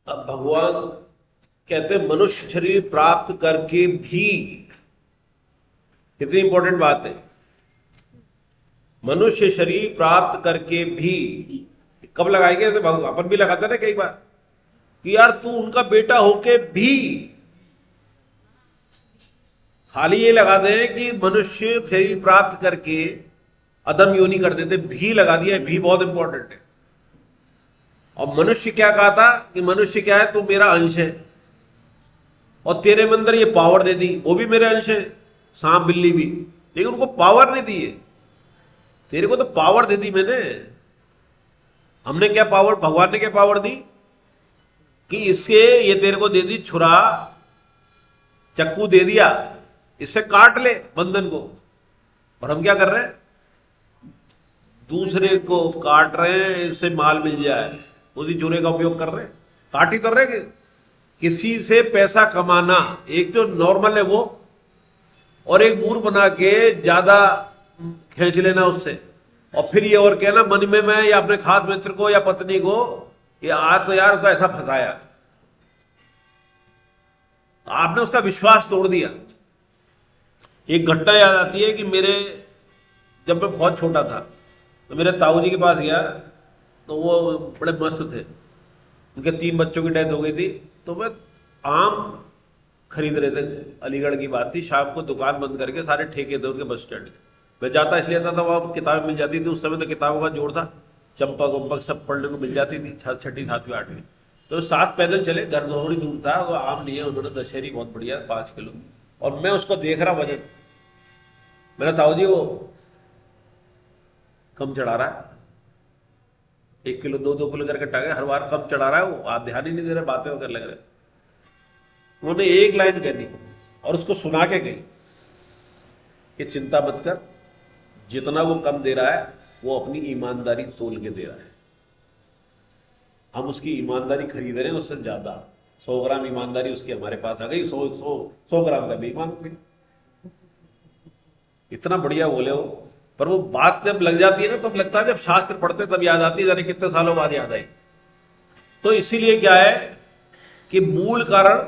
अब भगवान कहते हैं मनुष्य शरीर प्राप्त करके भी, कितनी इंपॉर्टेंट बात है, मनुष्य शरीर प्राप्त करके भी। कब लगाएंगे? तो अपन भी लगाते ना कई बार कि यार तू उनका बेटा होके भी, खाली ये लगा दे कि मनुष्य शरीर प्राप्त करके अदम योनि कर देते, भी लगा दिया। भी बहुत इंपॉर्टेंट है। और मनुष्य क्या कहा था कि मनुष्य क्या है, तू मेरा अंश है और तेरे में अंदर ये पावर दे दी, वो भी मेरे अंश है, सांप बिल्ली भी, लेकिन उनको पावर नहीं दी है। तेरे को तो पावर दे दी मैंने। हमने क्या पावर, भगवान ने क्या पावर दी कि इसके ये तेरे को दे दी छुरा, चक्कू दे दिया, इससे काट ले बंधन को। और हम क्या कर रहे हैं, दूसरे को काट रहे हैं, इससे माल मिल जाए, उसी छुरे का उपयोग कर रहे हैं। काट ही तो रहे। किसी से पैसा कमाना, एक जो नॉर्मल है वो, और एक मूर बना के ज्यादा खींच लेना उससे, और फिर ये और कहना मन में मैं या अपने खास मित्र को या पत्नी को, ये आज तो यार उसका ऐसा फंसाया, आपने उसका विश्वास तोड़ दिया। एक घटना याद आती है कि मेरे, जब मैं बहुत छोटा था तो मेरे ताऊ जी के पास गया, तो वो बड़े मस्त थे, उनके 3 बच्चों की डेथ हो गई थी। तो मैं आम खरीद रहे थे, अलीगढ़ की बात थी, शाम को दुकान बंद करके सारे ठेके थे उनके बस स्टैंड के। मैं जाता इसलिए था वहाँ किताबें मिल जाती थी, उस समय तो किताबों का जोड़ था, चंपक वंपक सब पढ़ने को मिल जाती थी, 6ठी 7वीं 8वीं। तो 7 पैदल चले, घर थोड़ी दूर था, वो आम लिए उन्होंने, दशहरी बहुत बढ़िया 5 किलो। और मैं उसको देख रहा वजन, मेरा ताऊ जी वो कम चढ़ा रहा है, 1 किलो 2-2 किलो करके टांगे हर बार कम चढ़ा रहा है वो, आप ध्यान ही नहीं दे रहे, बातें वगैरह लग रहे। उन्होंने एक लाइन कह दी और उसको सुना के गई कि चिंता मत कर, जितना वो कम दे रहा है वो अपनी ईमानदारी तोल के दे रहा है, हम उसकी ईमानदारी खरीद रहे हैं उससे ज्यादा। 100 ग्राम ईमानदारी उसकी हमारे पास आ गई, 100 ग्राम का बेईमान हो गई। इतना बढ़िया बोले वो, पर वो बात जब लग जाती है ना, तब लगता है, जब शास्त्र पढ़ते तब याद आती है, जाने कितने सालों बाद याद आई। तो इसीलिए क्या है कि मूल कारण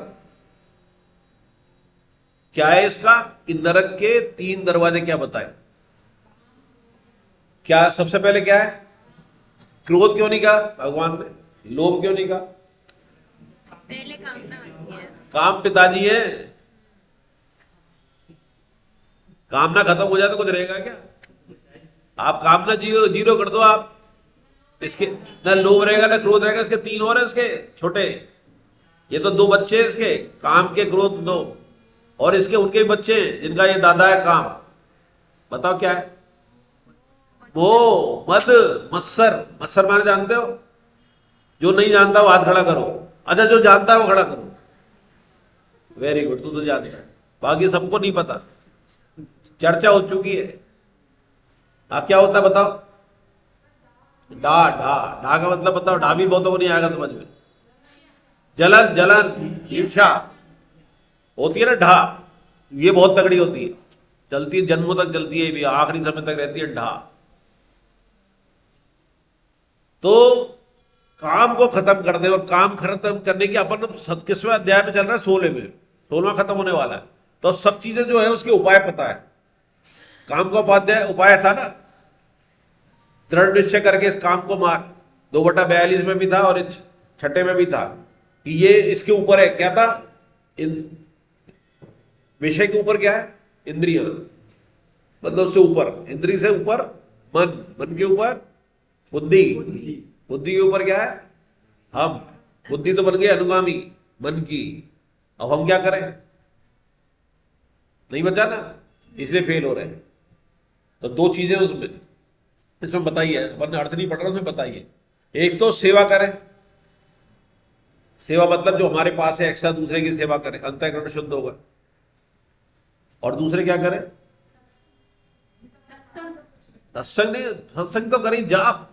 क्या है इसका, कि नरक के 3 दरवाजे क्या बताए। क्या सबसे पहले क्या है, क्रोध क्यों नहीं कहा भगवान ने, लोभ क्यों नहीं कहा, पहले कामना आती है। काम पिताजी है, कामना खत्म हो जाए तो कुछ रहेगा क्या। आप कामना जीरो जीरो कर दो आप, इसके ना लोभ रहेगा ना क्रोध रहेगा। इसके 3 और है इसके छोटे, ये तो 2 बच्चे हैं इसके, काम के क्रोध 2, और इसके उनके भी बच्चे जिनका ये दादा है काम। बताओ क्या है वो, मद, मत्सर। मत्सर माने जानते हो, जो नहीं जानता वो हाथ खड़ा करो, अच्छा जो जानता है वो खड़ा करो। वेरी गुड, तू तो जानता है, बाकी सबको नहीं पता, चर्चा हो चुकी है। क्या होता है बताओ, डा ढा, ढा का मतलब बताओ, ढा भी बहुतों को नहीं आएगा समझ में। जलन, जलन, ईर्षा होती है ना, ढा, ये बहुत तगड़ी होती है, चलती है जन्मों तक, चलती है भी, आखिरी समय तक रहती है ढा। तो काम को खत्म कर दे, और काम खत्म करने की अपन 27वें अध्याय में चल रहा है, 16 में, 16वां खत्म होने वाला है। तो सब चीजें जो है उसके उपाय पता है। काम का उपाय था ना, दृढ़ निश्चय करके इस काम को मार, 2/42 में भी था और 6ठे में भी था कि ये इसके ऊपर है। क्या था, इन विषय के ऊपर क्या है, इंद्रिय, मतलब से ऊपर, इंद्रिय से ऊपर मन, मन के ऊपर बुद्धि, बुद्धि के ऊपर क्या है हम। बुद्धि तो बन गई अनुगामी मन की, अब हम क्या करें, नहीं बचा ना, इसलिए फेल हो रहे हैं। तो 2 चीजें उसमें, इसमें बताइए, अपन अर्थ नहीं पढ़ रहा, उसमें बताइए। एक तो सेवा करें, सेवा मतलब जो हमारे पास है एक्स्ट्रा, दूसरे की सेवा करें, अंतःकरण शुद्ध होगा। और दूसरे क्या करें, सत्संग नहीं, सत्संग तो करें, जाप,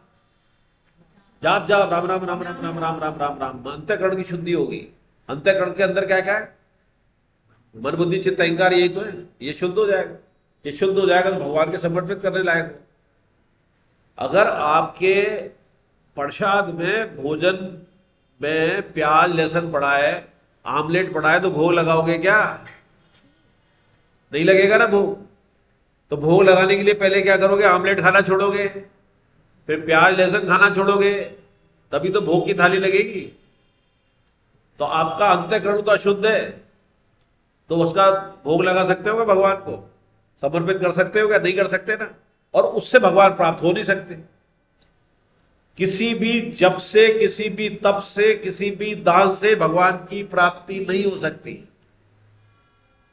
जाप जाप, राम राम राम राम राम राम राम राम राम, अंतःकरण की शुद्धि होगी। अंतःकरण के अंदर क्या क्या है, मन बुद्धि चित्त अहंकार, यही तो है, ये शुद्ध हो जाएगा। ये शुद्ध हो जाएगा तो भगवान के समर्पित करने लायक हो। अगर आपके प्रसाद में भोजन में प्याज लहसुन पड़ा है, आमलेट पड़ा है, तो भोग लगाओगे क्या? नहीं लगेगा ना भोग। तो भोग लगाने के लिए पहले क्या करोगे? आमलेट खाना छोड़ोगे, फिर प्याज लहसुन खाना छोड़ोगे, तभी तो भोग की थाली लगेगी। तो आपका अंतःकरण तो अशुद्ध है, तो उसका भोग लगा सकते हो क्या? भगवान को समर्पित कर सकते हो क्या? नहीं कर सकते ना। और उससे भगवान प्राप्त हो नहीं सकते। किसी भी जप से, किसी भी तप से, किसी भी दान से भगवान की प्राप्ति नहीं हो सकती।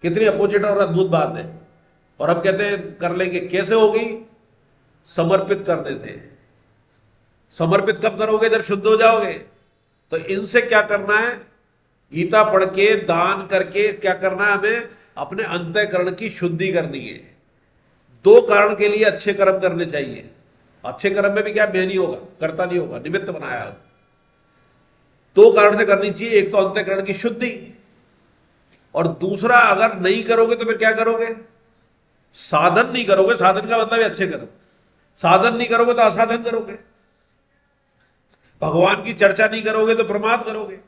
कितनी अपोजिट और अद्भुत बात है। और हम कहते हैं कर लेंगे, कैसे होगी? समर्पित करने थे। समर्पित कब करोगे? जब शुद्ध हो जाओगे। तो इनसे क्या करना है? गीता पढ़ के, दान करके क्या करना है? हमें अपने अंतःकरण की शुद्धि करनी है। दो कारण के लिए अच्छे कर्म करने चाहिए। अच्छे कर्म में भी क्या, मैं नहीं होगा, करता नहीं होगा, निमित्त बनाया। दो कारण से करनी चाहिए। एक तो अंतःकरण की शुद्धि, और दूसरा अगर नहीं करोगे तो फिर क्या करोगे? साधन नहीं करोगे। साधन का मतलब है अच्छे कर्म। साधन नहीं करोगे तो असाधन करोगे। भगवान की चर्चा नहीं करोगे तो प्रमाद करोगे।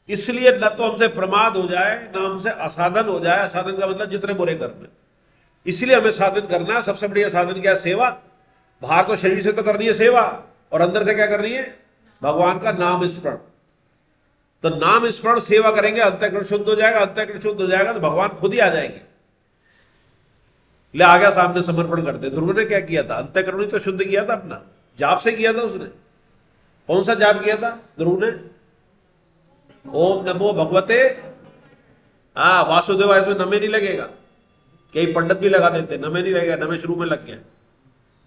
इसलिए न तो हमसे प्रमाद हो जाए, न हमसे असाधन हो जाए। असाधन का मतलब जितने बुरे कर्म है। इसलिए हमें साधन करना है। सबसे बढ़िया साधन क्या है? सेवा। बाहर तो शरीर से तो करनी है सेवा, और अंदर से क्या करनी है? भगवान का नाम स्मरण। तो नाम स्मरण सेवा करेंगे, अंतःकरण शुद्ध हो जाएगा। अंतःकरण शुद्ध हो जाएगा तो भगवान खुद ही आ जाएंगे। ले आ गया सामने, समर्पण करते। ध्रुव ने क्या किया था? अंतःकरण ही तो शुद्ध किया था अपना, जाप से किया था उसने। कौन सा जाप किया था ध्रुव ने? ओम नमो भगवते, हाँ वासुदेवाय। इसमें नमे नहीं लगेगा। कई पंडित भी लगा देते, नमे नहीं लगेगा, नमे शुरू में लग गया।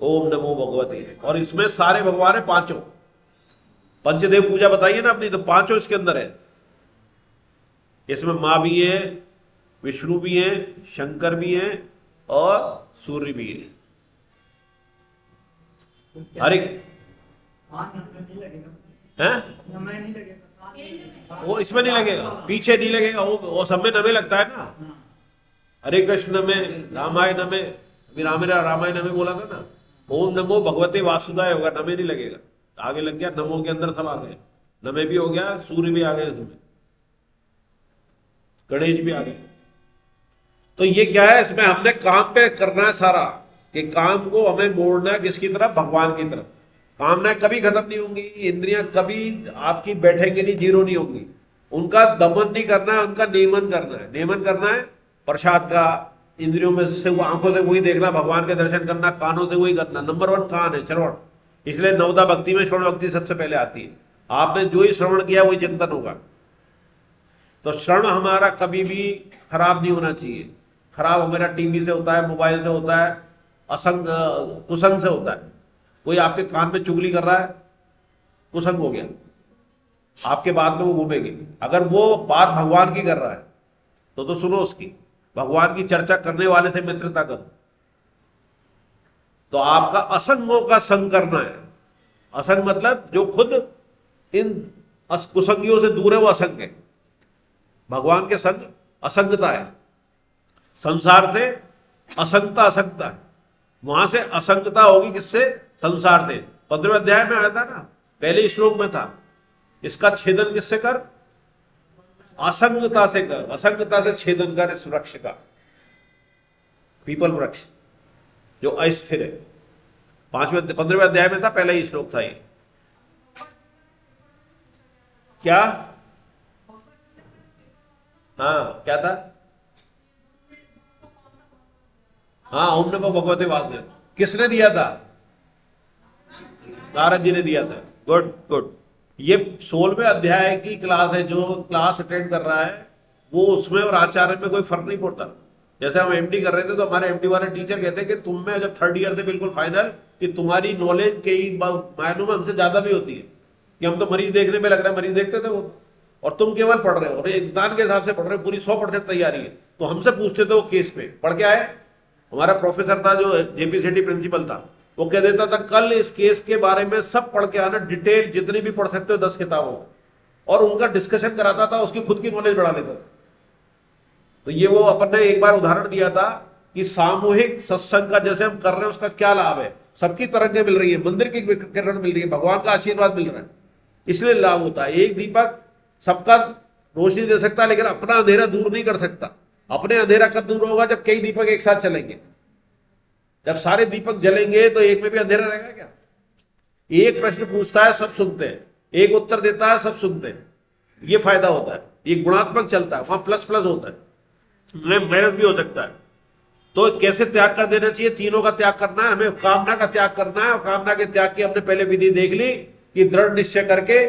ओम नमो भगवते। और इसमें सारे भगवान है, पांचों। पंचदेव पूजा बताइए ना अपनी, तो पांचों इसके अंदर है। इसमें मां भी है, विष्णु भी है, शंकर भी है, और सूर्य भी है। हर एक है, वो इसमें नहीं लगेगा, पीछे नहीं लगेगा। वो सब में नमे लगता है ना। हरे कृष्ण में, रामायण में, अभी रामायण में बोला था ना, ओम नमो भगवते वासुदेवाय होगा, नमे नहीं लगेगा। आगे लग गया, नमो के अंदर सब आ गए। नमे भी हो गया, सूर्य भी आ गए, इसमें गणेश भी आ गए। तो ये क्या है? इसमें हमने काम पे करना है सारा, कि काम को हमें मोड़ना है किसकी तरफ? भगवान की तरफ। कामनाएं कभी खत्म नहीं होंगी, इंद्रियां कभी आपकी बैठेंगी नहीं, जीरो नहीं होंगी। उनका दमन नहीं करना है, उनका नियमन करना है। नियमन करना है प्रसाद का, इंद्रियों में से वो, आंखों से वही देखना, भगवान के दर्शन करना, कानों से वही करना। नंबर 1 कान है, श्रवण। इसलिए नवदा भक्ति में श्रवण भक्ति सबसे पहले आती है। आपने जो ही श्रवण किया वही चिंतन होगा। तो श्रवण हमारा कभी भी खराब नहीं होना चाहिए। खराब हमारा टीवी से होता है, मोबाइल से होता है, असंग कुसंग से होता है। कोई आपके कान में चुगली कर रहा है, कुसंग हो गया, आपके बाद में वो घूमेगी। अगर वो बात भगवान की कर रहा है तो सुनो उसकी। भगवान की चर्चा करने वाले से मित्रता करो। तो आपका असंगों का संग करना है। असंग मतलब जो खुद इन कुसंगियों से दूर है, वो असंग है। भगवान के संग असंगता है। संसार से असंगता है। वहां से असंगता होगी किससे? संसार से। 15वें अध्याय में आया था ना, पहले श्लोक में था, इसका छेदन किससे कर? असंगता से कर। असंगता से छेदन कर इस वृक्ष का, पीपल वृक्ष जो अस्थिर है। 15वें अध्याय में था, पहला ही श्लोक था ये। क्या? हाँ क्या था? हाँ, ओम नमो भगवते वासुदेव। किसने दिया था? नारद जी ने दिया था। Good good. ये 16वें अध्याय की क्लास है। जो क्लास अटेंड कर रहा है वो, उसमें और आचार्य में कोई फर्क नहीं पड़ता। जैसे हम एमडी कर रहे थे तो हमारे एमडी वाले टीचर कहते हैं कि तुम में जब 3rd ईयर से बिल्कुल फाइनल, कि तुम्हारी नॉलेज कई मायनों में हमसे ज्यादा भी होती है। कि हम तो मरीज देखने में लग रहा है, मरीज देखते थे वो, और तुम केवल पढ़ रहे हो, और एग्जाम के हिसाब से पढ़ रहे हो, पूरी 100% तैयारी है। तो हमसे पूछते थे वो केस पे पढ़ के आए। हमारा प्रोफेसर था जो जेपी सेठी प्रिंसिपल था, वो कह देता था कल इस केस के बारे में सब पढ़ के आना, डिटेल जितनी भी पढ़ सकते हो 10 किताबों, और उनका डिस्कशन कराता था, उसकी खुद की नॉलेज बढ़ा लेता था। तो ये वो अपन ने एक बार उदाहरण दिया था कि सामूहिक सत्संग का जैसे हम कर रहे हैं, उसका क्या लाभ है? सबकी तरंगें मिल रही है, मंदिर की किरण मिल रही है, भगवान का आशीर्वाद मिल रहा है। इसलिए लाभ होता है। एक दीपक सबका रोशनी दे सकता है, लेकिन अपना अंधेरा दूर नहीं कर सकता। अपने अंधेरा कब दूर होगा? जब कई दीपक एक साथ चलेंगे। जब सारे दीपक जलेंगे तो एक में भी अंधेरा रहेगा क्या? एक प्रश्न पूछता है, सब सुनते हैं, एक उत्तर देता है, सब सुनते हैं, ये फायदा होता है। ये गुणात्मक चलता है, वहां प्लस प्लस होता है, माइनस भी हो सकता है। तो कैसे त्याग कर देना चाहिए? तीनों का त्याग करना है हमें, कामना का त्याग करना है। और कामना के त्याग की हमने पहले विधि देख ली कि दृढ़ निश्चय करके,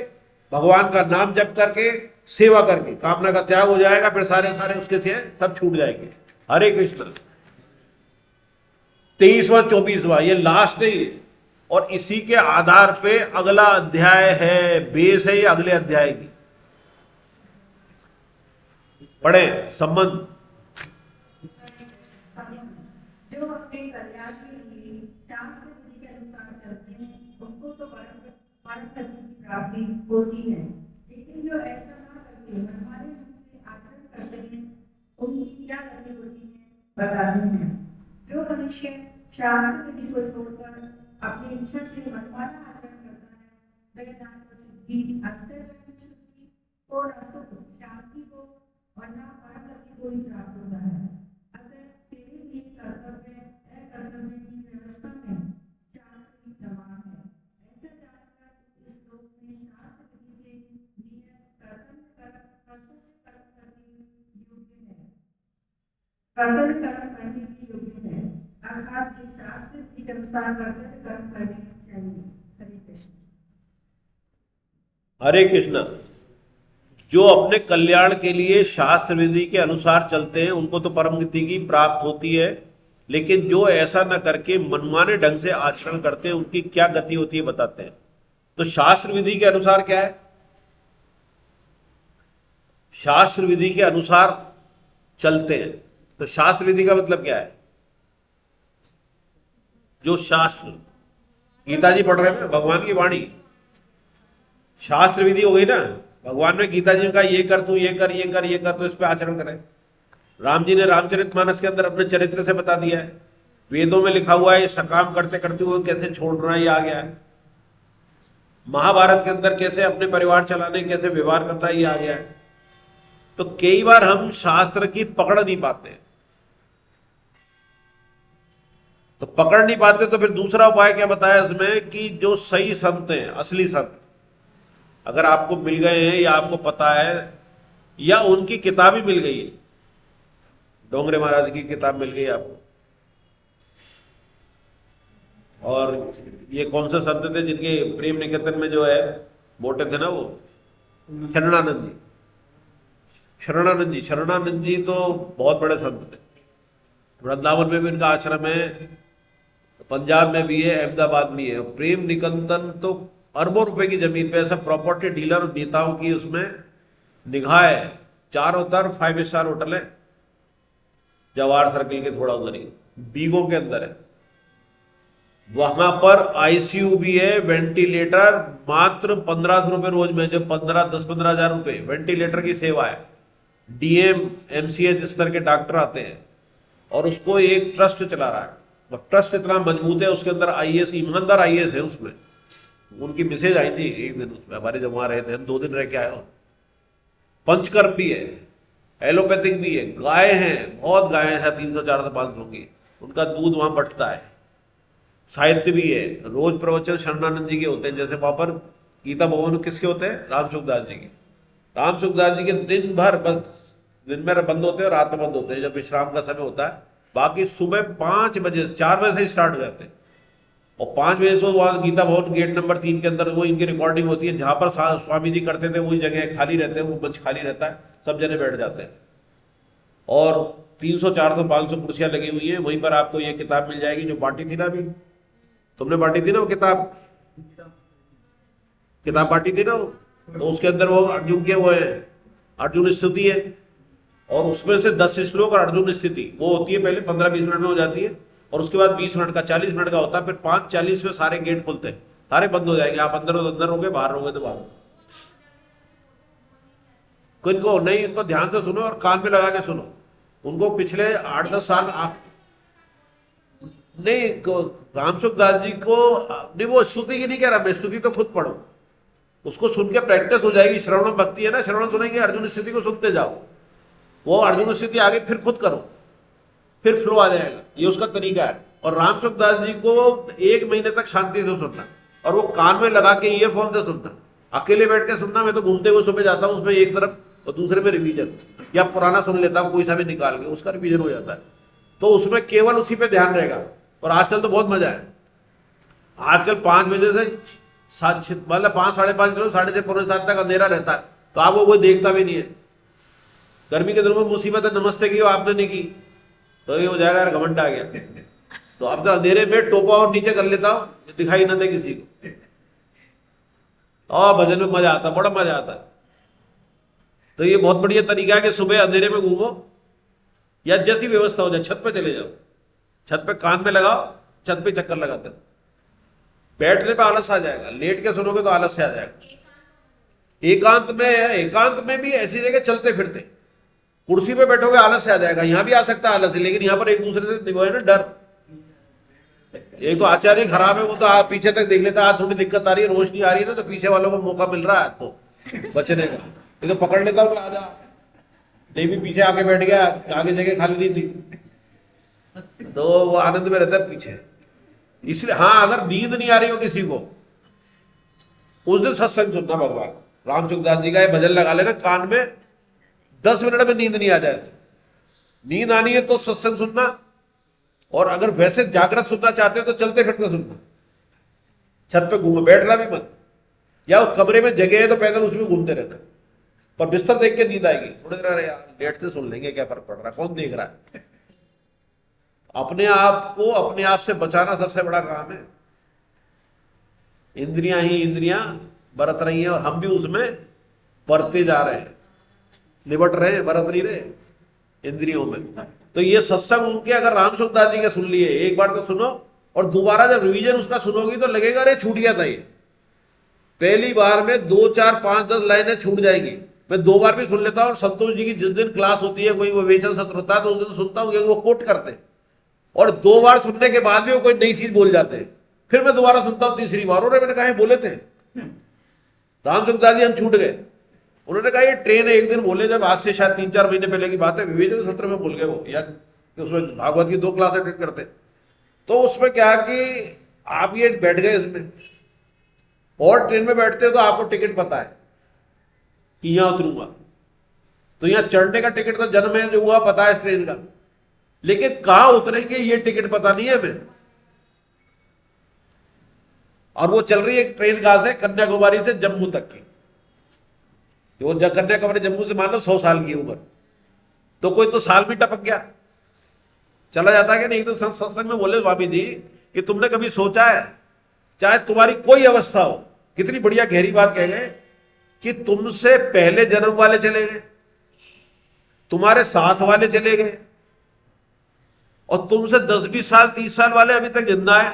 भगवान का नाम जप करके, सेवा करके कामना का त्याग हो जाएगा। फिर सारे सारे उसके से सब छूट जाएंगे। हरे कृष्ण। 23वां 24वां ये लास्ट है, और इसी के आधार पे अगला अध्याय है, बेस है ये अगले अध्याय की। पढ़े संबंध। जो अपने कल्याण के लिए शास्त्र विधि के अनुसार चलते हैं उनको तो परम गति की प्राप्ति होती है, लेकिन जो ऐसा ना करके मनमाने ढंग से आचरण करते हैं उनकी क्या गति होती है बताते हैं। जो मनुष्य शास्त्र विधि को छोड़कर अपनी इच्छा से मनमाना आचरण करता है वह ना तो सिद्धि अंतर्गत शुद्धि को, न सुख शांति को, और न परम गति को ही प्राप्त होता है। अतः तेरे लिए कर्तव्य अकर्तव्य की व्यवस्था में शास्त्र ही प्रमाण है। ऐसा जानकर इस श्लोक में शास्त्र विधि से नियत कर्तव्य कर्म करने योग्य है, कर्तव्य कर्म करने के योग्य है, अर्थात ये शास्त्र विधि के अनुसार कर्तव्य कर्म करने चाहिए। हरे कृष्ण। हरे कृष्ण। जो अपने कल्याण के लिए शास्त्र विधि के अनुसार चलते हैं उनको तो परम गति की प्राप्त होती है, लेकिन जो ऐसा न करके मनमाने ढंग से आचरण करते हैं उनकी क्या गति होती है बताते हैं। तो शास्त्र विधि के अनुसार क्या है? शास्त्र विधि के अनुसार चलते हैं। तो शास्त्र विधि का मतलब क्या है? जो शास्त्र, गीता जी पढ़ रहे थे भगवान की वाणी, शास्त्र विधि हो गई ना। भगवान ने गीता जी का ये कर, तू ये कर, ये कर, ये कर, तो इस पे आचरण करें। राम जी ने रामचरितमानस के अंदर अपने चरित्र से बता दिया है। वेदों में लिखा हुआ है ये सकाम करते करते हुए कैसे छोड़ना, ये आ गया है। महाभारत के अंदर कैसे अपने परिवार चलाने, कैसे व्यवहार करना, ये आ गया है। तो कई बार हम शास्त्र की पकड़ नहीं पाते, तो पकड़ नहीं पाते तो फिर दूसरा उपाय क्या बताया इसमें कि जो सही संत हैं, असली संत अगर आपको मिल गए हैं या आपको पता है या उनकी किताब ही मिल गई है, डोंगरे महाराज की किताब मिल गई आपको, और ये कौन से संत थे जिनके प्रेम निकेतन में जो है मोटे थे ना, वो शरणानंद जी। शरणानंद जी तो बहुत बड़े संत थे। वृंदावन में भी इनका आश्रम है, पंजाब में भी है, अहमदाबाद में है। प्रेम निकेतन तो अरबों रुपए की जमीन पे ऐसा प्रॉपर्टी डीलर और नेताओं की उसमें निगाह है। चारों तरफ 5 स्टार होटल है, जवाहर सर्किल के थोड़ा उधर ही बीगों के अंदर है। वहां पर आईसीयू भी है, वेंटिलेटर मात्र 1500 रुपए रोज में, जो 10-15 हजार रुपए वेंटिलेटर की सेवा है। डीएम एमसीएच स्तर के डॉक्टर आते हैं और उसको एक ट्रस्ट चला रहा है। वह ट्रस्ट इतना मजबूत है, उसके अंदर आईएएस, ईमानदार आईएएस है उसमें। उनकी मैसेज आई थी एक दिन उसमें, हमारे जब वहां रहे थे, 2 दिन रह के आए। पंचकर्म भी है, एलोपैथिक भी है, गाय हैं, बहुत गाय हैं, 300-400-500 की, उनका दूध वहां बटता है। साहित्य भी है, रोज प्रवचन शरणानंद जी के होते हैं। जैसे वहां पर गीता भवन किसके होते हैं? राम सुखदास जी के। राम सुखदास जी के दिन भर बस दिन में बंद होते हैं और रात में बंद होते हैं, जब विश्राम का समय होता है। बाकी सुबह 5 बजे 4 बजे से स्टार्ट हो जाते हैं, और 5 बजे से वहां गीता भवन गेट नंबर 3 के अंदर वो इनकी रिकॉर्डिंग होती है। जहां पर स्वामी जी करते थे वही जगह खाली रहते हैं, वो मंच खाली रहता है, सब जने बैठ जाते हैं। और 300, 400, 500 कुर्सियां लगी हुई हैं। वहीं पर आपको ये किताब मिल जाएगी जो बांटी थी ना, अभी तुमने बांटी थी ना वो किताब बांटी थी ना वो, तो उसके अंदर वो अर्जुन के वो है, अर्जुन स्तुति है, और उसमें से 10 श्लोक और अर्जुन स्थिति वो होती है। पहले 15-20 मिनट में हो जाती है, और उसके बाद 20 मिनट का, 40 मिनट का होता है। फिर 5:40 में सारे गेट खुलते हैं, सारे बंद हो जाएंगे। आप अंदर हो तो अंदर रहोगे, बाहर रहोगे तो बाहर। इनको नहीं, इनको ध्यान से सुनो और कान में लगा के सुनो। उनको पिछले 8-10 साल आप नहीं, राम सुखदास जी को नहीं, वो स्तुति की नहीं कह रहा मैं, स्तुति तो खुद पढ़ो। उसको सुन के प्रैक्टिस हो जाएगी। श्रवण भक्ति है ना, श्रवण सुनेंगे, अर्जुन स्थिति को सुनते जाओ, वो अर्जुन स्थिति आगे फिर खुद करो, फिर फ्लो आ जाएगा। ये उसका तरीका है। और राम सुखदास जी को 1 महीने तक शांति से सुनना, और वो कान में लगा के ईयरफोन से सुनना, अकेले बैठ के सुनना। मैं तो घूमते हुए सुबह जाता हूँ, उसमें एक तरफ और दूसरे में रिवीजन, या पुराना सुन लेता हूँ कोई सा भी निकाल के, उसका रिवीजन हो जाता है। तो उसमें केवल उसी पे ध्यान रहेगा। और आजकल तो बहुत मजा है, आजकल 5 बजे से 7 मतलब 5 साढ़े 5 6:30 पौने 7 तक अंधेरा रहता है, तो आपको कोई देखता भी नहीं है। गर्मी के दिनों में मुसीबत है, नमस्ते की आपने नहीं की तो ये हो जाएगा यार घमंड आ गया। तो अब तो अंधेरे में टोपा और नीचे कर लेता हूं, दिखाई ना दे किसी को, और भजन में मजा आता, बड़ा मजा आता है। तो ये बहुत बढ़िया तरीका है कि सुबह अंधेरे में घूमो, या जैसी व्यवस्था हो जाए छत पे चले जाओ, छत पे कान में लगाओ, छत पे चक्कर लगाते हो। बैठने पे आलस आ जाएगा, लेट के सुनोगे तो आलस से आ जाएगा। एकांत में भी ऐसी जगह चलते फिरते, कुर्सी पे बैठोगे आलस से आ जाएगा। यहां भी आ सकता है आलस, लेकिन यहां पर एक दूसरे से वो है ना डर। एक तो आचार्य खराब है, वो तो पीछे तक देख लेता है, थोड़ी दिक्कत आ रही है, रोशनी आ रही है ना, तो पीछे वालों को मौका मिल रहा है तो बचने का। ये तो पकड़ लेता हूँ, आजा नहीं भी पीछे आके बैठ गया, आगे जगह खाली नहीं थी, तो वो आनंद में रहता है पीछे। इसलिए हाँ, अगर नींद नहीं आ रही हो किसी को, उस दिन सत्संग सुनना। भगवान राम सुखदास जी का ये भजन लगा लेना कान में, 10 मिनट में नींद नहीं आ जाए तो, नींद आनी है तो सत्संग सुनना। और अगर वैसे जागृत सुनना चाहते हो तो चलते फिरते सुनना, छत पे घूमो, बैठना भी मत, या कमरे में जगह है तो पैदल उसमें घूमते रहना, पर बिस्तर देख के नींद आएगी। थोड़ी देर अरे यार लेट से सुन लेंगे, क्या फर्क पड़ रहा है, कौन देख रहा है। अपने आप को अपने आप से बचाना सबसे बड़ा काम है। इंद्रियां ही इंद्रियां बरत रही हैं, और हम भी उसमें बढ़ते जा रहे हैं, निबट रहे हैं, बरत नहीं रहे इंद्रियों में। तो ये सत्संग उनके अगर राम सुखदास जी के सुन लिए, एक बार तो सुनो, और दोबारा जब रिवीजन उसका सुनोगी तो लगेगा अरे छूट गया था ये। पहली बार में 2 4 5 10 लाइनें छूट जाएंगी। मैं 2 बार भी सुन लेता हूं, और संतोष जी की जिस दिन क्लास होती है, कोई वो विवेचन सत्र होता है, तो उस दिन सुनता हूं कि वो कोट करते, और 2 बार सुनने के बाद भी वो कोई नई चीज बोल जाते हैं। फिर मैं दोबारा सुनता हूं तीसरी बार, और मैंने कहा बोले थे राम सुखदास जी, हम छूट गए। उन्होंने कहा ये ट्रेन है, एक दिन बोले, जब आज से शायद 3 4 महीने पहले की बात है, विवेचन सत्र में बोल गए वो, या उसमें भागवत की 2 क्लास अटेंड करते। तो उसमें क्या कि आप ये बैठ गए इसमें, और ट्रेन में बैठते हो तो आपको टिकट पता है कि यहां उतरूंगा, तो यहां चढ़ने का टिकट तो जन्म में जो हुआ पता है ट्रेन का, लेकिन कहां उतरेंगे ये टिकट पता नहीं है हमें। और वो चल रही है ट्रेन कहां से, कन्याकुमारी से जम्मू तक की। वो कन्याकुमारी जम्मू से मान लो 100 साल की उम्र, तो कोई तो साल भी टपक गया, चला जाता है कि नहीं। तो सत्संग में बोले स्वामी जी कि तुमने कभी सोचा है, चाहे तुम्हारी कोई अवस्था हो, कितनी बढ़िया गहरी बात कह गए, कि तुमसे पहले जन्म वाले चले गए, तुम्हारे साथ वाले चले गए, और तुमसे 10-20 साल 30 साल वाले अभी तक जिंदा है,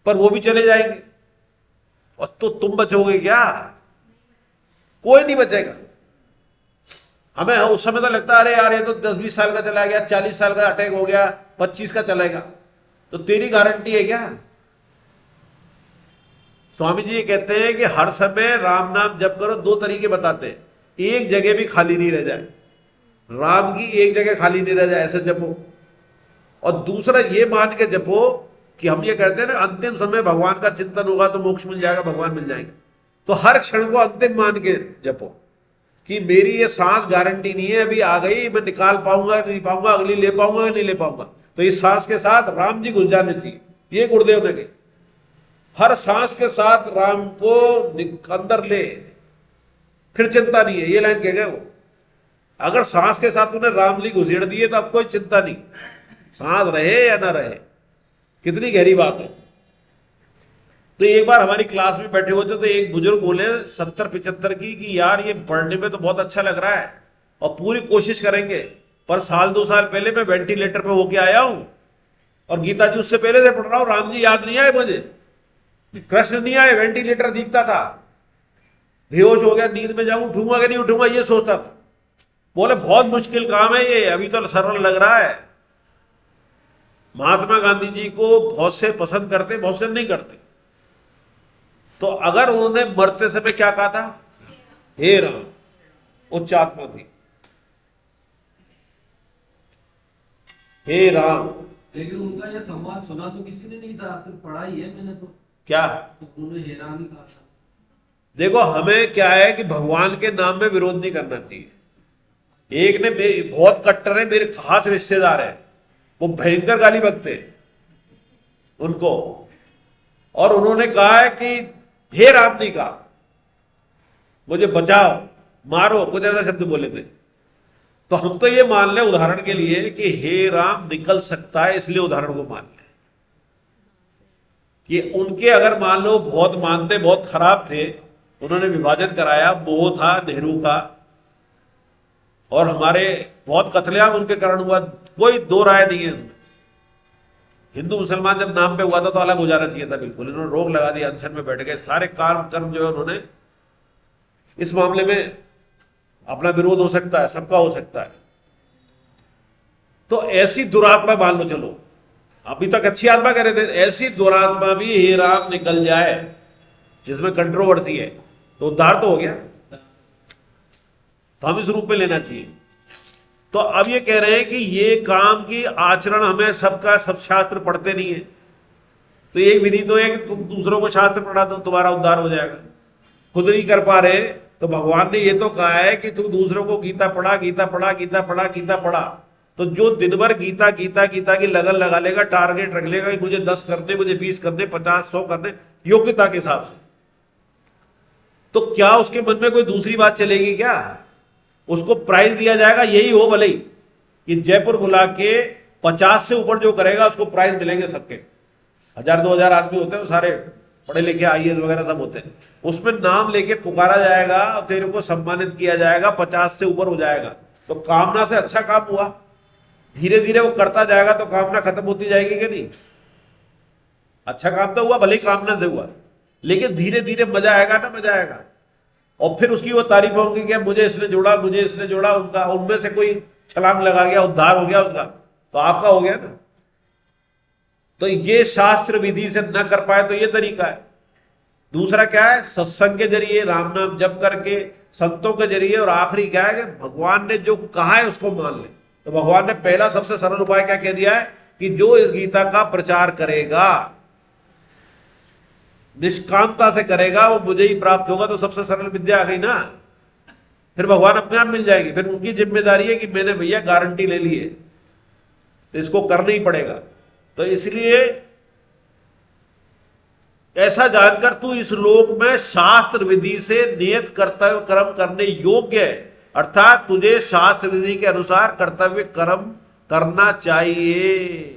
पर वो भी चले जाएंगे, और तो तुम बचोगे क्या? कोई नहीं बचेगा। हमें उस समय तो लगता है अरे यार ये तो 10-20 साल का चला गया, 40 साल का अटैक हो गया, 25 का चलेगा, तो तेरी गारंटी है क्या? स्वामी जी ये कहते हैं कि हर समय राम नाम जप करो। 2 तरीके बताते हैं, एक जगह भी खाली नहीं रह जाए, राम की एक जगह खाली नहीं रह जाए, ऐसे जपो। और दूसरा ये मान के जपो कि हम ये कहते हैं ना, अंतिम समय भगवान का चिंतन होगा तो मोक्ष मिल जाएगा, भगवान मिल जाएंगे। तो हर क्षण को अंतिम मान के जपो कि मेरी ये सांस गारंटी नहीं है, अभी आ गई, मैं निकाल पाऊंगा नहीं पाऊंगा, अगली ले पाऊंगा नहीं ले पाऊंगा, तो इस सांस के साथ राम जी घुस जाने चाहिए। ये गुरुदेव ने कही, हर सांस के साथ राम को अंदर ले, फिर चिंता नहीं है। ये लाइन कह गए वो, अगर सांस के साथ तूने राम जी घुसेड़ दिए तो अब कोई चिंता नहीं, सांस रहे या ना रहे। कितनी गहरी बात है। तो एक बार हमारी क्लास में बैठे हुए थे, तो एक बुजुर्ग बोले 70-75 की, कि यार ये पढ़ने में तो बहुत अच्छा लग रहा है और पूरी कोशिश करेंगे, पर 1-2 साल पहले मैं वेंटिलेटर पे होके आया हूं, और गीता जी उससे पहले से पढ़ रहा हूं, राम जी याद नहीं आए मुझे, कृष्ण नहीं आए, वेंटिलेटर दिखता था, बेहोश हो गया, नींद में जाऊं, उठूंगा कि नहीं उठूंगा ये सोचता था। बोले बहुत मुश्किल काम है ये, अभी तो सरल लग रहा है। महात्मा गांधी जी को बहुत से पसंद करते, बहुत से नहीं करते। तो अगर उन्होंने मरते समय क्या कहा था, हे राम, उच्च आत्मा थी, हे राम। लेकिन उनका यह संवाद सुना तो किसी ने नहीं था, सिर्फ पढ़ा ही है मैंने। तो क्या उन्होंने हे राम ही कहा था। देखो, हमें क्या है कि भगवान के नाम में विरोध नहीं करना चाहिए। एक ने बहुत कट्टर है, मेरे खास रिश्तेदार है, वो भयंकर गाली बकते उनको, और उन्होंने कहा है कि हे राम नहीं कहा, मुझे बचाओ, मारो, कुछ ऐसा शब्द बोले थे। तो हम तो ये मान लें उदाहरण के लिए कि हे राम निकल सकता है, इसलिए उदाहरण को मान लें कि उनके अगर मान लो बहुत मानते, बहुत खराब थे, उन्होंने विभाजन कराया, मोह था नेहरू का, और हमारे बहुत कत्लेआम उनके कारण हुआ, कोई दो राय नहीं है। हिंदू मुसलमान जब नाम पे हुआ था तो अलग हो जाना चाहिए था बिल्कुल, इन्होंने रोक लगा दी, अनशन में बैठ गए, सारे कर्म जो है उन्होंने, इस मामले में अपना विरोध हो सकता है, सबका हो सकता है। तो ऐसी दुरात्मा मान लो, चलो अभी तक अच्छी आत्मा कह रहे थे, ऐसी दुरात्मा भी हे राम निकल जाए जिसमें कंट्रोवर्सी है, तो उद्धार तो हो गया। तो हम इस रूप में लेना चाहिए। तो अब ये कह रहे हैं कि ये काम की आचरण हमें सबका, सब शास्त्र पढ़ते नहीं है, तो एक विधि तो है कि तुम दूसरों को शास्त्र पढ़ा दो, तुम्हारा उद्धार हो जाएगा। खुद नहीं कर पा रहे तो भगवान ने ये तो कहा है कि तू दूसरों को गीता पढ़ा, गीता पढ़ा, गीता पढ़ा, गीता पढ़ा। तो जो दिन भर गीता गीता गीता की लगन लगा लेगा, टारगेट रख लेगा कि मुझे 10 करने, मुझे 20 करने, 50, 100 करने, योग्यता के हिसाब से, तो क्या उसके मन में कोई दूसरी बात चलेगी क्या? उसको प्राइज दिया जाएगा, यही हो भले ही कि जयपुर बुला के 50 से ऊपर जो करेगा उसको प्राइज मिलेंगे सबके। 1000-2000 आदमी होते हैं, सारे पढ़े लिखे IAS वगैरह सब होते हैं, उसमें नाम लेके पुकारा जाएगा और तेरे को सम्मानित किया जाएगा, 50 से ऊपर हो जाएगा। तो कामना से अच्छा काम हुआ, धीरे धीरे वो करता जाएगा तो कामना खत्म होती जाएगी कि नहीं? अच्छा काम तो हुआ, भले ही कामना से हुआ, लेकिन धीरे धीरे मजा आएगा ना, मजा आएगा। और फिर उसकी वो तारीफ होगी कि मुझे इसने जोड़ा, मुझे इसने जोड़ा, उनका उनमें से कोई छलांग लगा गया, उद्धार हो गया उसका, तो आपका हो गया ना। तो ये शास्त्र विधि से न कर पाए तो ये तरीका है। दूसरा क्या है? सत्संग के जरिए, राम नाम जप करके, संतों के जरिए, और आखिरी क्या है कि भगवान ने जो कहा है उसको मान ले। तो भगवान ने पहला सबसे सरल उपाय क्या कह दिया है कि जो इस गीता का प्रचार करेगा, निष्कामता से करेगा, वो मुझे ही प्राप्त होगा। तो सबसे सरल विद्या आ गई ना, फिर भगवान अपने आप मिल जाएगी। फिर उनकी जिम्मेदारी है कि मैंने भैया गारंटी ले ली है तो इसको करना ही पड़ेगा। तो इसलिए ऐसा जानकर तू इस लोक में शास्त्र विधि से नियत कर्तव्य कर्म करने योग्य है, अर्थात तुझे शास्त्र विधि के अनुसार कर्तव्य कर्म करना चाहिए।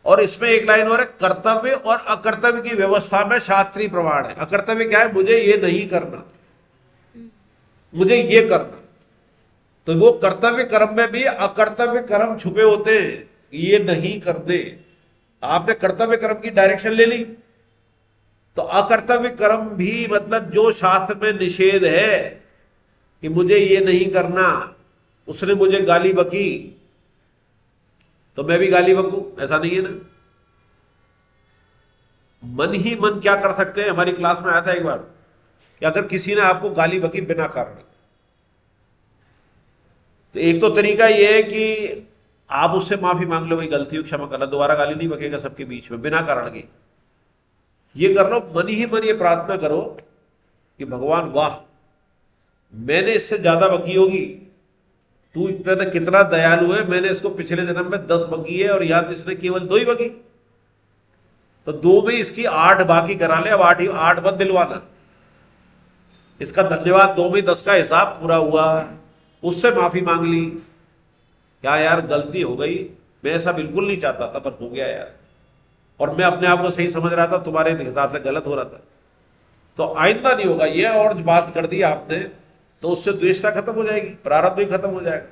और इसमें एक लाइन और है, कर्तव्य और अकर्तव्य की व्यवस्था में शास्त्रीय प्रमाण है। अकर्तव्य क्या है? मुझे ये नहीं करना, मुझे ये करना। तो वो कर्तव्य कर्म में भी अकर्तव्य कर्म छुपे होते हैं, ये नहीं करने। आपने कर्तव्य कर्म की डायरेक्शन ले ली, तो अकर्तव्य कर्म भी मतलब जो शास्त्र में निषेध है कि मुझे ये नहीं करना, उसने मुझे गाली बकी तो मैं भी गाली बकूं, ऐसा नहीं है ना। मन ही मन क्या कर सकते हैं? हमारी क्लास में आया था एक बार कि अगर किसी ने आपको गाली बकी बिना कारण, तो एक तो तरीका यह है कि आप उससे माफी मांग लो, भाई गलती हुई, क्षमा करना, दोबारा गाली नहीं बकेगा सबके बीच में बिना कारण की। ये कर लो, मन ही मन ये प्रार्थना करो कि भगवान वाह, मैंने इससे ज्यादा बकी होगी, तू इतना कितना दयालु है, मैंने इसको पिछले जन्म में 10 बकी है और याद इसने केवल 2 ही बकी, तो 2 में इसकी 8 बाकी करा ले। अब 8 मत दिलवाना, इसका धन्यवाद 2 में 10 का हिसाब पूरा हुआ। उससे माफी मांग ली, क्या यार गलती हो गई, मैं ऐसा बिल्कुल नहीं चाहता था पर हो गया यार, और मैं अपने आप को सही समझ रहा था, तुम्हारे हिसाब से गलत हो रहा था, तो आइंदा नहीं होगा। ये और बात कर दी आपने तो उससे द्वेषता खत्म हो जाएगी, प्रारब्ध भी खत्म हो जाएगा।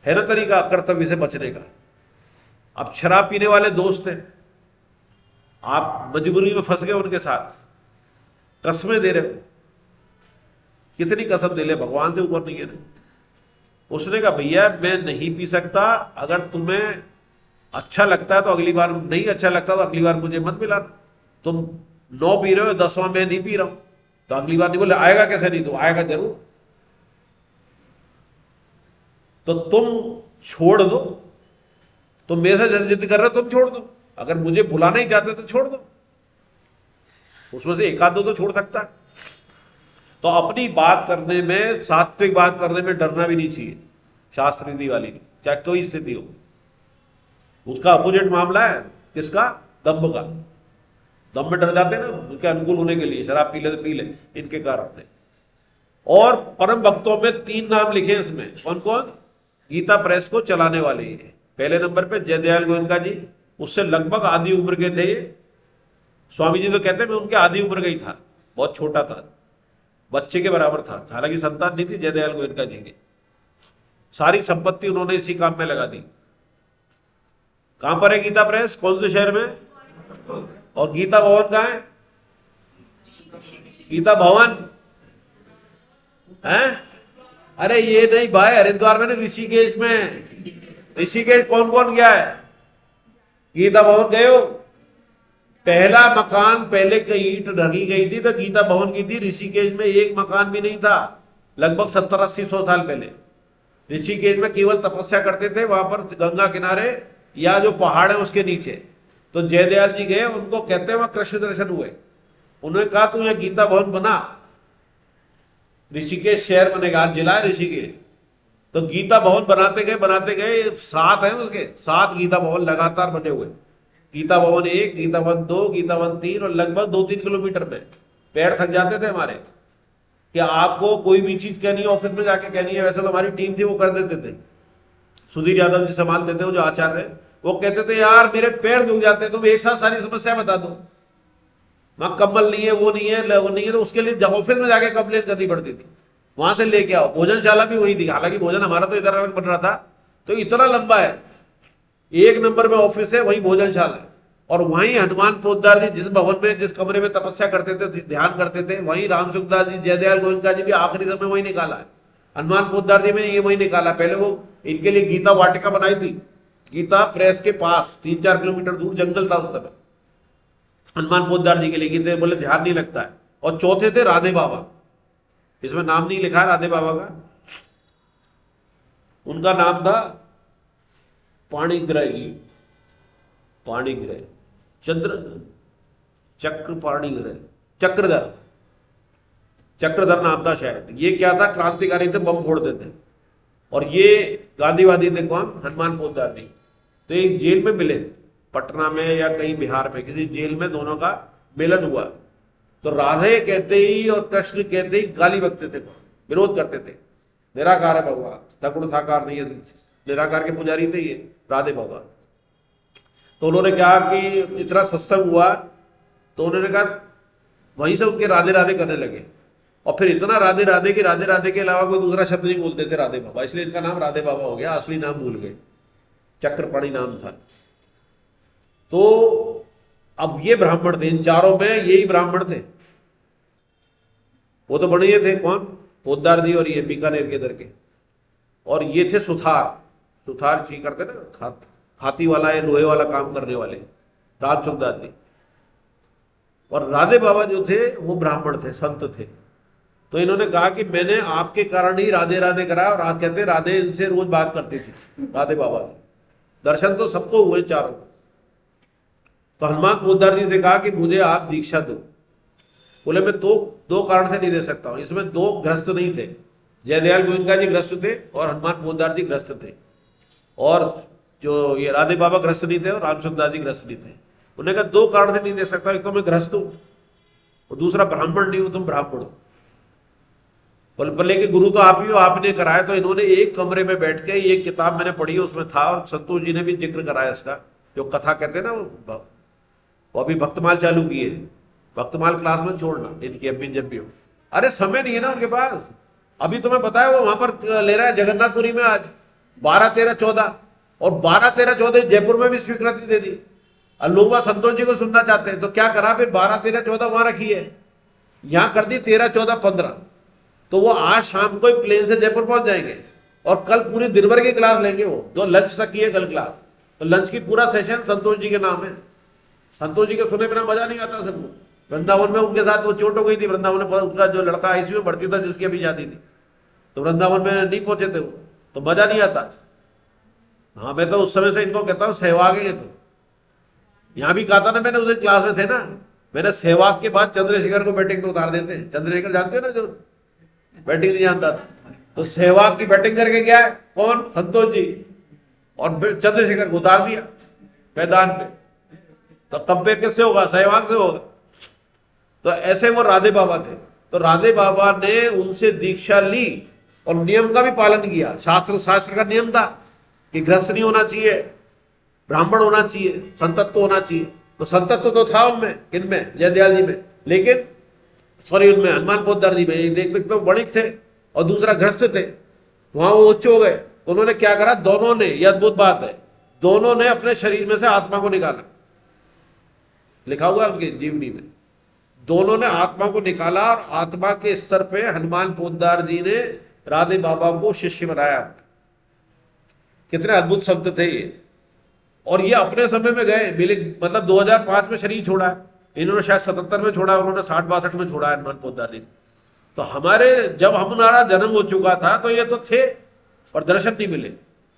है ना तरीका कर्तव्य से बचने का। अब शराब पीने वाले दोस्त हैं, आप मजबूरी में फंस गए उनके साथ, कसमें दे रहे हो, कितनी कसम दे ले, भगवान से ऊपर नहीं है ना। उसने कहा भैया मैं नहीं पी सकता, अगर तुम्हें अच्छा लगता है तो अगली बार, नहीं अच्छा लगता तो अगली बार मुझे मत मिलाना। तुम 9 पी रहे हो, 10वां मैं नहीं पी रहा हूं, तो अगली बार नहीं। बोले आएगा कैसे नहीं, तो आएगा जरूर। तो तुम छोड़ दो, तुम मेरे से जैसे जिद कर रहे हो तुम छोड़ दो, अगर मुझे बुलाना ही चाहते तो छोड़ दो, उसमें से एक आध दो तो छोड़ सकता है। तो अपनी बात करने में, सात्विक बात करने में डरना भी नहीं चाहिए, शास्त्र रीति वाली नहीं, चाहे कोई स्थिति हो। उसका अपोजिट मामला है किसका, दम्भ का। दम में डर जाते हैं ना उनके अनुकूल होने के लिए, शराब पी ले तो पी ले, इनके कारण थे। और परम भक्तों में 3 नाम लिखे इसमें, कौन कौन, गीता प्रेस को चलाने वाले हैं। पहले नंबर पे जयदयाल गोयनका जी, उससे लगभग आधी उम्र के थे ये। स्वामी जी तो कहते हैं मैं उनके आधी उम्र का ही था, बहुत छोटा था, बच्चे के बराबर था, हालांकि संतान नहीं थी जयदयाल गोयनका जी की। सारी संपत्ति उन्होंने इसी काम में लगा दी। कहां पर है गीता प्रेस, कौन से शहर में, और गीता भवन कहां है, गीता भवन है, अरे ये नहीं भाई, हरिद्वार में ना, ऋषिकेश में। ऋषिकेश कौन कौन गया है, गीता भवन गए हो। पहला मकान पहले की ईंट ढकी गई थी तो गीता भवन की थी, ऋषिकेश में एक मकान भी नहीं था, लगभग 70-80-100 साल पहले। ऋषिकेश में केवल तपस्या करते थे, वहां पर गंगा किनारे या जो पहाड़ है उसके नीचे। तो जयदयाल जी गए, उनको कहते हैं वहां कृष्ण दर्शन हुए। उन्होंने कहा तू यहाँ गीता भवन बना, ऋषिकेश शहर बनेगा, आज जिला है ऋषिकेश। तो गीता भवन बनाते गए 7 है उसके, 7 गीता भवन लगातार बने हुए। गीता भवन 1, गीता भवन 2, गीता भवन 3, और लगभग 2-3 किलोमीटर में। पैर थक जाते थे हमारे कि आपको कोई भी चीज कहनी है ऑफिस में जाके कहनी है। वैसे तो हमारी टीम थी, वो कर देते थे, सुधीर यादव जी संभालते थे, वो जो आचार्य है, वो कहते थे यार मेरे पैर दुख जाते हैं, तुम एक साथ सारी समस्या बता दो। वहां कम्बल नहीं है, वो नहीं है, वो नहीं है, तो उसके लिए ऑफिस में जाके कंप्लेन करनी पड़ती थी, वहां से लेके आओ। भोजनशाला भी वही थी, हालांकि भोजन हमारा तो इधर अलग बन रहा था। तो इतना लंबा है, 1 नंबर में ऑफिस है, वही भोजनशाला है, और वहीं हनुमान पोद्दार जी जिस भवन में, जिस कमरे में तपस्या करते थे, ध्यान करते थे, वहीं राम सुखदास जी, जयदयाल गोयनका जी भी आखिरी समय वही निकाला है। हनुमान पोद्दार जी में ये वही निकाला। पहले वो इनके लिए गीता वाटिका बनाई थी, गीता प्रेस के पास 3-4 किलोमीटर दूर जंगल था उस समय, हनुमान पोद्दार जी के लिए। गीते बोले ध्यान नहीं लगता है। और चौथे थे राधे बाबा, इसमें नाम नहीं लिखा है राधे बाबा का, उनका नाम था पाणिग्रह, चक्रधर नाम था शायद। ये क्या था, क्रांतिकारी थे, बम फोड़ देते। और ये गांधीवादी थे, कौन, हनुमान पोद्दार जी। तो एक जेल में मिले, पटना में या कहीं बिहार में किसी जेल में दोनों का मिलन हुआ। तो राधे कहते ही और कृष्ण कहते ही गाली बकते थे, विरोध करते थे। निराकार है भगवान, सगुण साकार नहीं है, निराकार के पुजारी थे ये राधे बाबा। तो उन्होंने कहा कि इतना सत्संग हुआ, तो उन्होंने कहा, वहीं से उनके राधे राधे करने लगे। और फिर इतना राधे राधे कि राधे राधे के अलावा कोई दूसरा शब्द नहीं बोलते थे राधे बाबा, इसलिए इनका नाम राधे बाबा हो गया, असली नाम भूल गए, चक्रपाणी नाम था। तो अब ये ब्राह्मण थे, इन चारों में यही ब्राह्मण थे। वो तो बढ़िया थे, कौन, पोद्दार जी और ये बीकानेर के इधर के। और ये थे सुथार जी करते ना, हाथी वाला या लोहे वाला काम करने वाले, राम सुखदास जी। और राधे बाबा जो थे वो ब्राह्मण थे, संत थे। तो इन्होंने कहा कि मैंने आपके कारण ही राधे राधे करा, और आज कहते राधे इनसे रोज बात करती थी, राधे बाबा से। दर्शन तो सबको हुए चारों। तो हनुमान पोद्दार जी से कहा कि मुझे आप दीक्षा दो। बोले मैं दो कारण से नहीं दे सकता हूं, इसमें 2 ग्रस्त नहीं थे, जयदयाल गोयनका जी ग्रस्त थे और हनुमान पोद्दार जी ग्रस्त थे, और जो ये राधे बाबा ग्रस्त नहीं थे और राम सुखदास जी ग्रस्त नहीं थे। उन्होंने कहा 2 कारण से नहीं दे सकता, एक तो मैं ग्रस्त हूं और दूसरा ब्राह्मण नहीं हूं, तुम ब्राह्मण हो। बोले कि गुरु तो आप ही हो, आपने कराया। तो इन्होंने एक कमरे में बैठ के, ये किताब मैंने पढ़ी है, उसमें था, और संतोष जी ने भी जिक्र कराया इसका, जो कथा कहते हैं ना, वो अभी भक्तमाल चालू की है। भक्तमाल क्लास में छोड़ना इनकी, अभी जब भी हो। अरे समय नहीं है ना उनके पास। अभी तुम्हें पता है वो वहां पर ले रहा है जगन्नाथपुरी में आज 12, 13, 14, और 12, 13, 14 जयपुर में भी स्वीकृति दे दी। और लोग संतोष जी को सुनना चाहते हैं, तो क्या करा फिर, 12, 13, 14 वहां रखी है, यहां कर दी 13, 14, 15। तो वो आज शाम को प्लेन से जयपुर पहुंच जाएंगे, और कल पूरी दिन भर की क्लास लेंगे। वो 2 लंच तक की है कल क्लास, तो लंच की पूरा सेशन संतोष जी के नाम है। संतोष जी के सुने बिना मजा नहीं आता सबको। वृंदावन में उनके साथ वो चोट हो गई थी, वृंदावन में उसका जो लड़का आईसीयू में भर्ती था जिसकी अभी शादी थी, तो वृंदावन में नहीं पहुंचे थे वो, तो मजा नहीं आता। हाँ मैं तो उस समय से इनको कहता हूँ सहवाग है। तो यहां भी कहा था ना मैंने, उस क्लास में थे ना, मैंने सहवाग के बाद चंद्रशेखर को बैटिंग पे उतार देते हैं। चंद्रशेखर जानते हो ना, जो बैटिंग नहीं जानता था, तो सहवाग की बैटिंग करके गया है कौन, संतोष जी, और चंद्रशेखर को उतार दिया मैदान पे। तो कंपेयर किससे होगा, सहवाग से होगा। तो ऐसे वो राधे बाबा थे, तो राधे बाबा ने उनसे दीक्षा ली और नियम का भी पालन किया। शास्त्र का नियम था कि गृहस्थ नहीं होना चाहिए, ब्राह्मण होना चाहिए, संतत्व होना चाहिए। तो संतत्व तो था उनमें, किनमें, जयदयाल जी में, लेकिन सॉरी उनमें हनुमान पोद्दार जी में, एक देख तो वणिक थे और दूसरा गृहस्थ थे, वहां वो उच्च हो गए। तो उन्होंने क्या करा, दोनों ने, यह अद्भुत बात है, दोनों ने अपने शरीर में से आत्मा को निकाला, लिखा हुआ है उनकी जीवनी में, दोनों ने आत्मा को निकाला और आत्मा के स्तर पे हनुमान पोद्दार जी ने राधे बाबा को शिष्य बनाया। कितने अद्भुत शब्द थे ये। और ये अपने समय में गए, मिले, मतलब 2005 में शरीर छोड़ा है इन्होंने, शायद 77 में छोड़ा, उन्होंने 60-62 में छोड़ा है हनुमान पोद्दार जी। तो हमारे जब हमारा जन्म हो चुका था तो ये तो थे और दर्शन नहीं मिले,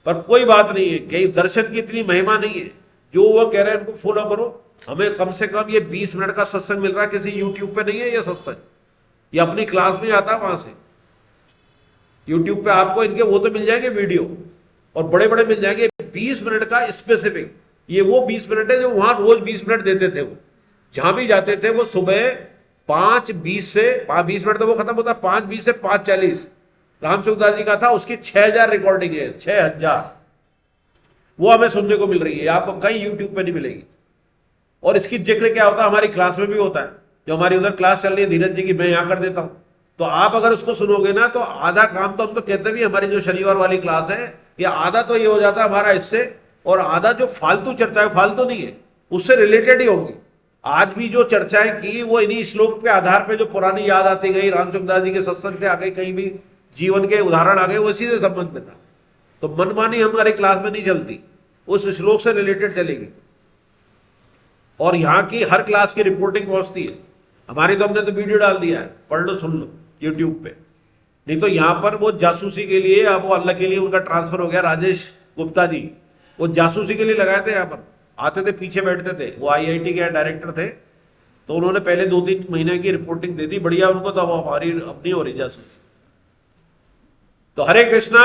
पर कोई बात नहीं है, कई दर्शन की इतनी महिमा नहीं है। जो वो कह रहे हैं उनको फॉलो करो। हमें कम से कम ये 20 मिनट का सत्संग मिल रहा है, किसी यूट्यूब पे नहीं है ये सत्संग, ये अपनी क्लास में आता है वहां से। यूट्यूब पे आपको इनके वो तो मिल जाएंगे वीडियो, और बड़े बड़े मिल जाएंगे 20 मिनट का स्पेसिफिक। ये वो 20 मिनट है जो वहां रोज 20 मिनट देते थे। वो जहां भी जाते थे वो सुबह 5:20 से 20 मिनट तो वो खत्म होता, 5:20 से 5:40 रामसुखदास जी का था, उसकी 6000 रिकॉर्डिंग है, 6000 वो हमें सुनने को मिल रही है, आपको कहीं यूट्यूब पे नहीं मिलेगी। और इसकी जिक्र क्या होता है, हमारी क्लास में भी होता है, जो हमारी उधर क्लास चल रही है धीरज जी की, मैं यहां कर देता हूं। तो आप अगर उसको सुनोगे ना तो आधा काम तो हम तो कहते भी, हमारी जो शनिवार वाली क्लास है ये आधा तो ये हो जाता है हमारा इससे, और आधा जो फालतू चर्चा है, फालतू नहीं है, उससे रिलेटेड ही होगी। आज भी जो चर्चाएं की वो इन्हीं श्लोक पे आधार पे जो पुरानी याद आती गई, रामचंद्र जी के सत्संग से आ गई, कहीं भी जीवन के उदाहरण आ गए, वो इसी से संबंध में था। तो मनमानी हमारी क्लास में नहीं चलती, उस श्लोक से रिलेटेड चलेगी। और यहाँ की हर क्लास की रिपोर्टिंग पहुंचती है हमारी, तो हमने तो वीडियो डाल दिया है, पढ़ लो सुन लो यूट्यूब पे। नहीं तो यहाँ पर वो जासूसी के लिए, अब वो अल्लाह के लिए उनका ट्रांसफर हो गया, राजेश गुप्ता जी वो जासूसी के लिए लगाए थे, यहाँ पर आते थे, पीछे बैठते थे, वो IIT के डायरेक्टर थे। तो उन्होंने पहले 2-3 महीने की रिपोर्टिंग दे दी, बढ़िया उनको, तो अब हमारी अपनी हो रही जासूसी। तो हरे कृष्णा।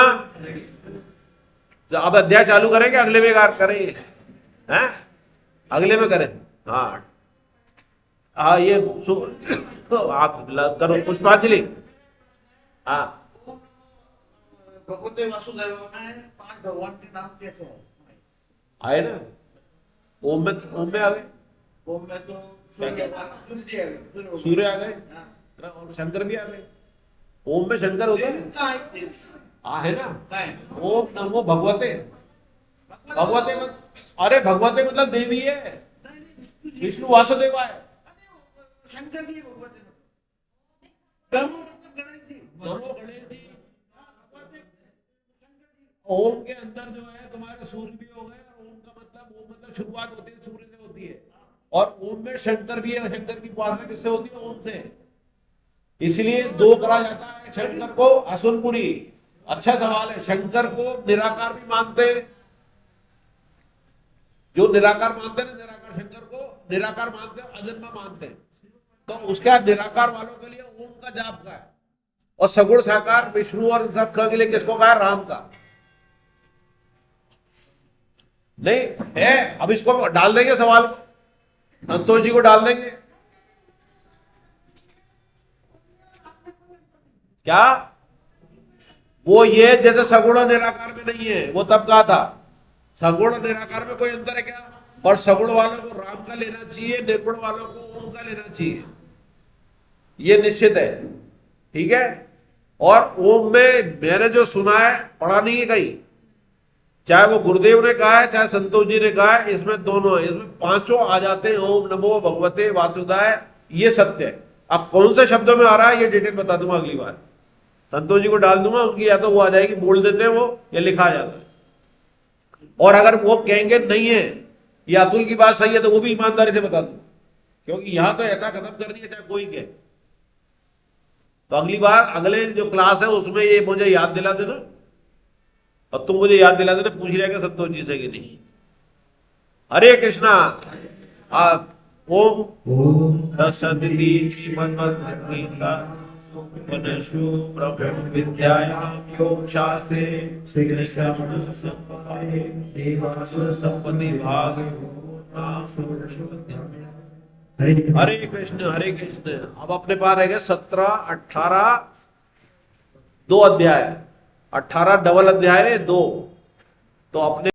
अब अध्याय चालू करेंगे, अगले में करें हैं, अगले में करें। हाँ ये तो आप करो पुष्पांजलि। हाँ भगवते वासुदेव में 5 भगवान के नाम कैसे हैं? आए ना, ओम में आ गए, ओम में तो सूर्य जी आ गए, सूर्य आ गए, और शंकर भी आ गए। ओम में शंकर होता है, है ना। ओम नमो भगवते, भगवते अरे भगवते मतलब देवी है, विष्णु वासुदेव है, शंकर जी भगवते ओम के अंदर जो है तुम्हारे सूर्य भी हो गए, और ओम मतलब शुरुआत होती है सूर्य से होती है, और ओम में शंकर भी है, शंकर की उपासना किससे होती है, ओम से। इसलिए 2 करा जाता है शंकर को असुरपुरी। अच्छा सवाल है, शंकर को निराकार भी मानते, जो निराकार मानते ना, निराकार शंकर को निराकार मानते और अजन्मा मानते, तो उसका निराकार वालों के लिए ओम का जाप का है, और सगुण साकार विष्णु और सब के लिए किसको कहा, राम का। नहीं है, अब इसको डाल देंगे सवाल को, संतोष जी को डाल देंगे क्या। वो ये जैसे सगुण और निराकार में नहीं है, वो तब कहा था। सगुण और निराकार में कोई अंतर है क्या? और सगुण वालों को राम का लेना चाहिए, निर्गुण वालों को ओम का लेना चाहिए, ये निश्चित है, ठीक है। और ओम में मैंने जो सुना है, पढ़ा नहीं है कहीं, चाहे वो गुरुदेव ने कहा है चाहे संतोष जी ने कहा है, इसमें दोनों है, इसमें 5 आ जाते हैं, ओम नमो भगवते वासुदेवाय, ये सत्य है। अब कौन से शब्दों में आ रहा है ये डिटेल बता दूंगा अगली बार, संतोष जी को डाल दूंगा, उनकी या तो वो आ जाएगी, बोल देते हैं वो, या लिखा आ जाता है। और अगर वो कहेंगे नहीं है, ये अतुल की बात सही है, तो वो भी ईमानदारी से बता दूं, क्योंकि यहां तो ऐसा खत्म करनी है चाहे कोई कहे। तो अगली बार अगले जो क्लास है उसमें ये मुझे याद दिला देना, और तुम मुझे याद दिला देना पूछ लिया क्या संतोष जी से कि नहीं। हरे कृष्णा। ओम तत्सदिति श्रीमद्भगवद्गीता उपनिषदु ब्रह्म विद्यायां योग शास्त्रे श्री कृष्ण संवादे देवासुर संपत्ति भाग नाम षोडशोऽध्यायः। हरे कृष्ण हरे कृष्ण। अब अपने पास रह गए 17, 18, 2 अध्याय, 18 डबल अध्याय 2। तो अपने